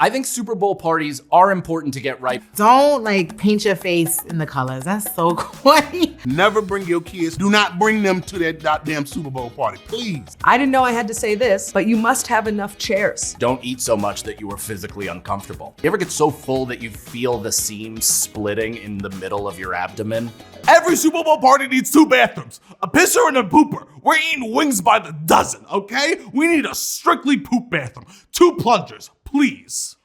I think Super Bowl parties are important to get right. Don't paint your face in the colors. That's so corny. Never bring your kids. Do not bring them to that goddamn Super Bowl party, please. I didn't know I had to say this, but you must have enough chairs. Don't eat so much that you are physically uncomfortable. You ever get so full that you feel the seams splitting in the middle of your abdomen? Every Super Bowl party needs 2 bathrooms, a pisser and a pooper. We're eating wings by the dozen, okay? We need a strictly poop bathroom. 2 plungers, please.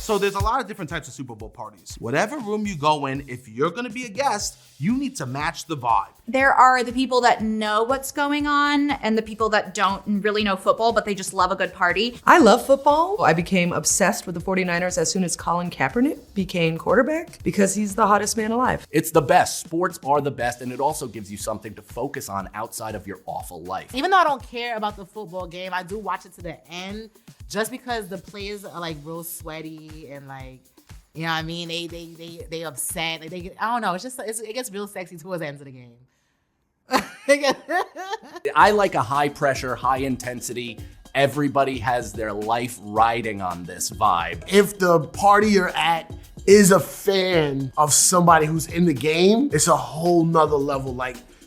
So there's a lot of different types of Super Bowl parties. Whatever room you go in, if you're gonna be a guest, you need to match the vibe. There are the people that know what's going on and the people that don't really know football, but they just love a good party. I love football. I became obsessed with the 49ers as soon as Colin Kaepernick became quarterback because he's the hottest man alive. It's the best. Sports are the best, and it also gives you something to focus on outside of your awful life. Even though I don't care about the football game, I do watch it to the end just because the players are real sweaty and you know what I mean? They upset. I don't know. It gets real sexy towards the end of the game. I like a high pressure, high intensity. Everybody has their life riding on this vibe. If the party you're at is a fan of somebody who's in the game, it's a whole nother level,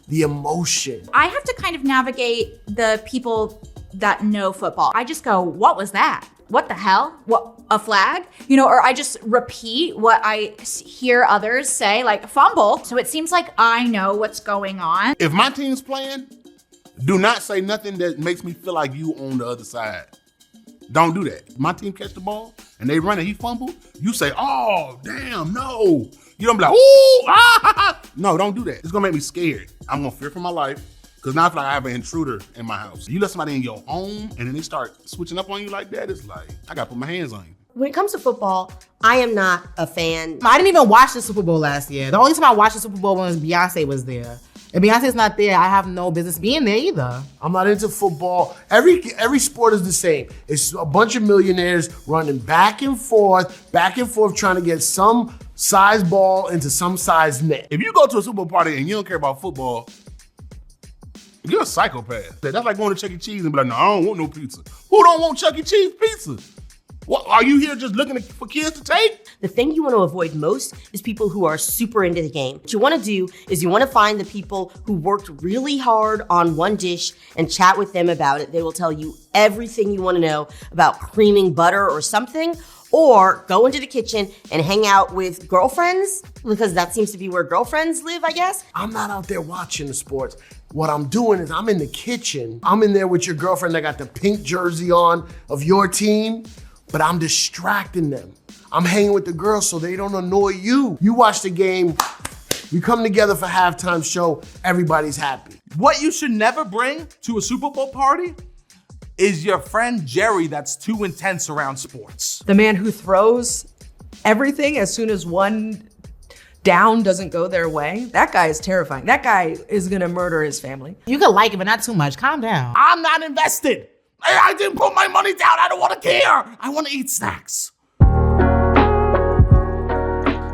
the emotion. I have to kind of navigate the people that know football. I just go, what was that? What the hell? What, a flag? Or I just repeat what I hear others say, fumble. So it seems like I know what's going on. If my team's playing, do not say nothing that makes me feel like you on the other side. Don't do that. If my team catch the ball and they run and he fumbled, you say, oh, damn, no. You don't be like, ooh, ah. No, don't do that. It's gonna make me scared. I'm gonna fear for my life. Because now I feel like I have an intruder in my house. You let somebody in your home and then they start switching up on you like that, it's like, I gotta put my hands on you. When it comes to football, I am not a fan. I didn't even watch the Super Bowl last year. The only time I watched the Super Bowl was Beyonce was there. If Beyonce's not there, I have no business being there either. I'm not into football. Every sport is the same. It's a bunch of millionaires running back and forth, trying to get some size ball into some size net. If you go to a Super Bowl party and you don't care about football, you're a psychopath. That's like going to Chuck E. Cheese and be like, no, I don't want no pizza. Who don't want Chuck E. Cheese pizza? What, are you here just looking for kids to take? The thing you want to avoid most is people who are super into the game. What you want to do is you want to find the people who worked really hard on one dish and chat with them about it. They will tell you everything you want to know about creaming butter or something, or go into the kitchen and hang out with girlfriends, because that seems to be where girlfriends live, I guess. I'm not out there watching the sports. What I'm doing is I'm in the kitchen. I'm in there with your girlfriend that got the pink jersey on of your team, but I'm distracting them. I'm hanging with the girls so they don't annoy you. You watch the game, we come together for halftime show, everybody's happy. What you should never bring to a Super Bowl party is your friend Jerry that's too intense around sports. The man who throws everything as soon as one down doesn't go their way. That guy is terrifying. That guy is gonna murder his family. You can like it, but not too much. Calm down. I'm not invested. I didn't put my money down. I don't want to care. I want to eat snacks.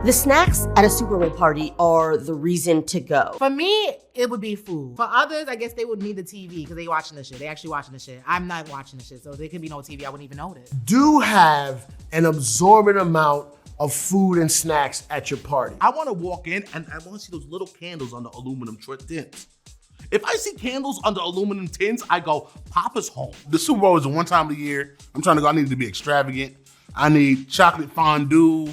The snacks at a Super Bowl party are the reason to go. For me, it would be food. For others, I guess they would need the TV because they watching the shit. They actually watching the shit. I'm not watching the shit, so there could be no TV. I wouldn't even notice. Do have an absorbent amount of food and snacks at your party. I want to walk in and I want to see those little candles on the aluminum tins. If I see candles under aluminum tins, I go, Papa's home. The Super Bowl is the one time of the year. I'm trying to go, I need it to be extravagant. I need chocolate fondue,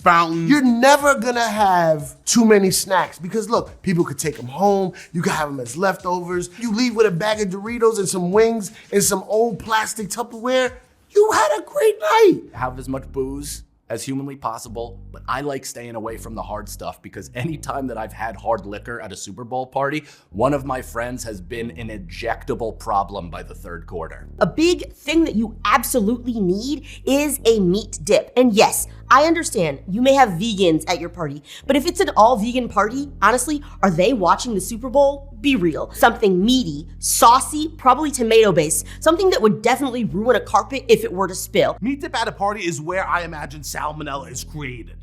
fountains. You're never gonna have too many snacks because look, people could take them home. You can have them as leftovers. You leave with a bag of Doritos and some wings and some old plastic Tupperware. You had a great night. Have as much booze as humanly possible, but I like staying away from the hard stuff because anytime that I've had hard liquor at a Super Bowl party, one of my friends has been an ejectable problem by the third quarter. A big thing that you absolutely need is a meat dip. And yes, I understand you may have vegans at your party, but if it's an all vegan party, honestly, are they watching the Super Bowl? Be real. Something meaty, saucy, probably tomato based, something that would definitely ruin a carpet if it were to spill. Meat dip at a party is where I imagine salmonella is created.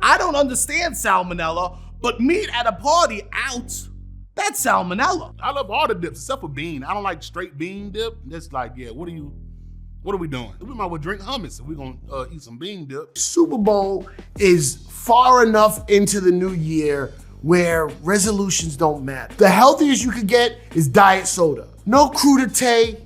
I don't understand salmonella, but meat at a party out, That's salmonella. I love all the dips except for bean. I don't like straight bean dip. That's like, yeah, what are we doing? We might well drink hummus if we're gonna eat some bean dip. Super Bowl is far enough into the new year where resolutions don't matter. The healthiest you could get is diet soda. No crudité,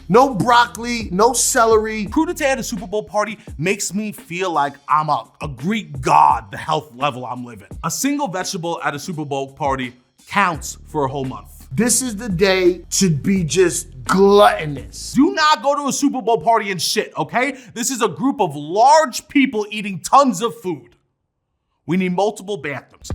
no broccoli, no celery. Crudité at a Super Bowl party makes me feel like I'm a Greek god, the health level I'm living. A single vegetable at a Super Bowl party counts for a whole month. This is the day to be just gluttonous. Do not go to a Super Bowl party and shit, okay? This is a group of large people eating tons of food. We need multiple bathrooms.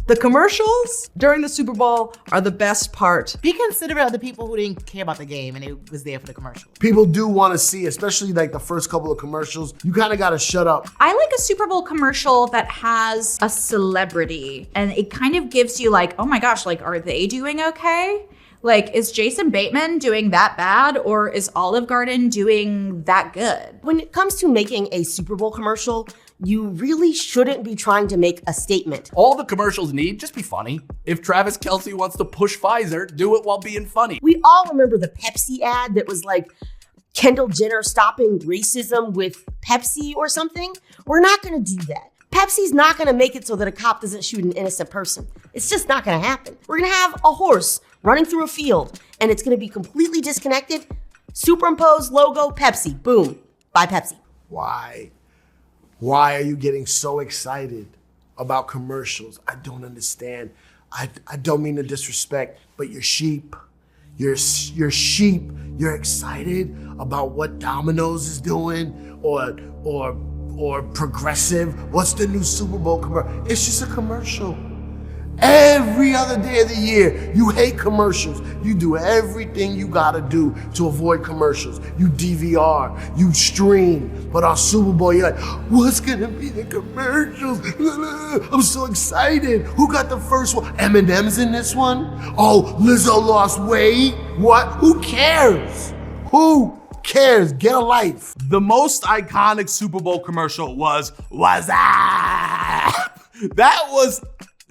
The commercials during the Super Bowl are the best part. Be considerate of the people who didn't care about the game and it was there for the commercials. People do want to see, especially like the first couple of commercials, you kind of got to shut up. I like a Super Bowl commercial that has a celebrity and it kind of gives you like, oh my gosh, like, are they doing okay? Like, is Jason Bateman doing that bad or is Olive Garden doing that good? When it comes to making a Super Bowl commercial, you really shouldn't be trying to make a statement. All the commercials need, just be funny. If Travis Kelce wants to push Pfizer, do it while being funny. We all remember the Pepsi ad that was like Kendall Jenner stopping racism with Pepsi or something. We're not gonna do that. Pepsi's not gonna make it so that a cop doesn't shoot an innocent person. It's just not gonna happen. We're gonna have a horse running through a field and it's gonna be completely disconnected. Superimposed logo, Pepsi, boom, buy Pepsi. Why? Why are you getting so excited about commercials? I don't understand. I don't mean to disrespect, but you're sheep. You're sheep. You're excited about what Domino's is doing or Progressive. What's the new Super Bowl commercial? It's just a commercial. Every other day of the year, you hate commercials. You do everything you gotta do to avoid commercials. You DVR, you stream, but on Super Bowl, you're like, what's gonna be the commercials? I'm so excited. Who got the first one? Eminem's in this one? Oh, Lizzo lost weight? What? Who cares? Who cares? Get a life. The most iconic Super Bowl commercial was "What's Up?" That was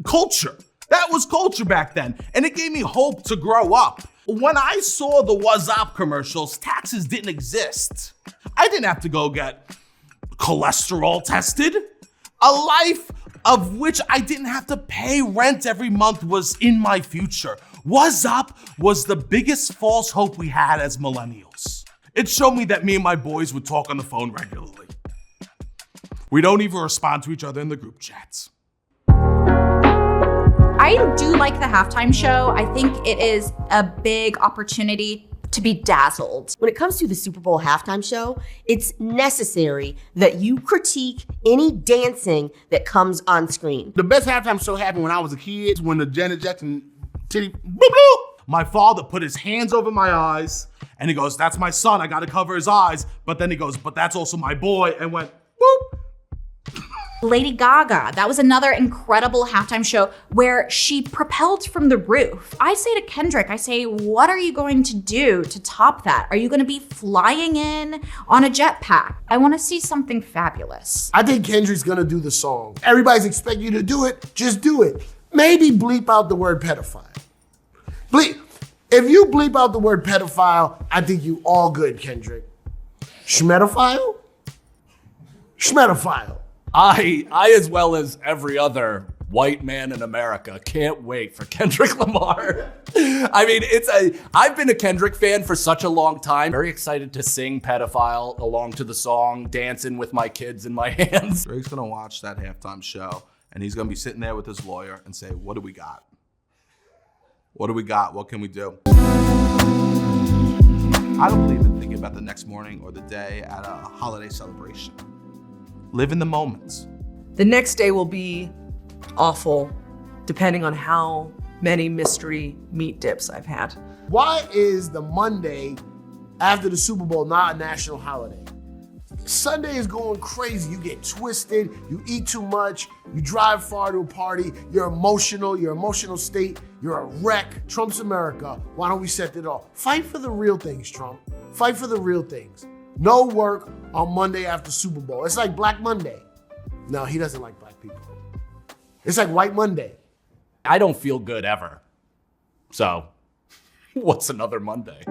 culture. That was culture back then, and it gave me hope to grow up. When I saw the "What's Up" commercials, taxes didn't exist. I didn't have to go get cholesterol tested. A life of which I didn't have to pay rent every month was in my future. "What's Up" was the biggest false hope we had as millennials. It showed me that me and my boys would talk on the phone regularly. We don't even respond to each other in the group chats. I do like the halftime show. I think it is a big opportunity to be dazzled. When it comes to the Super Bowl halftime show, it's necessary that you critique any dancing that comes on screen. The best halftime show happened when I was a kid, when the Janet Jackson titty, boop, boop. My father put his hands over my eyes and he goes, "That's my son, I gotta cover his eyes." But then he goes, "But that's also my boy," and went, boop. Lady Gaga, that was another incredible halftime show where she propelled from the roof. I say to Kendrick, I say, what are you going to do to top that? Are you going to be flying in on a jetpack? I want to see something fabulous. I think Kendrick's gonna do the song. Everybody's expecting you to do it, just do it. Maybe bleep out the word pedophile. If you bleep out the word pedophile, I think you all good, Kendrick. Schmedophile? Schmedophile. I as well as every other white man in America can't wait for Kendrick Lamar. I mean, I've been a Kendrick fan for such a long time. Very excited to sing Pedophile along to the song, dancing with my kids in my hands. Drake's gonna watch that halftime show and he's gonna be sitting there with his lawyer and say, what do we got? What do we got? What can we do? I don't believe in thinking about the next morning or the day at a holiday celebration. Live in the moments. The next day will be awful, depending on how many mystery meat dips I've had. Why is the Monday after the Super Bowl not a national holiday? Sunday is going crazy. You get twisted, you eat too much, you drive far to a party, you're emotional, your emotional state, you're a wreck. Trump's America. Why don't we set it off? Fight for the real things, Trump. Fight for the real things. No work on Monday after Super Bowl. It's like Black Monday. No, he doesn't like black people. It's like White Monday. I don't feel good ever. So, what's another Monday?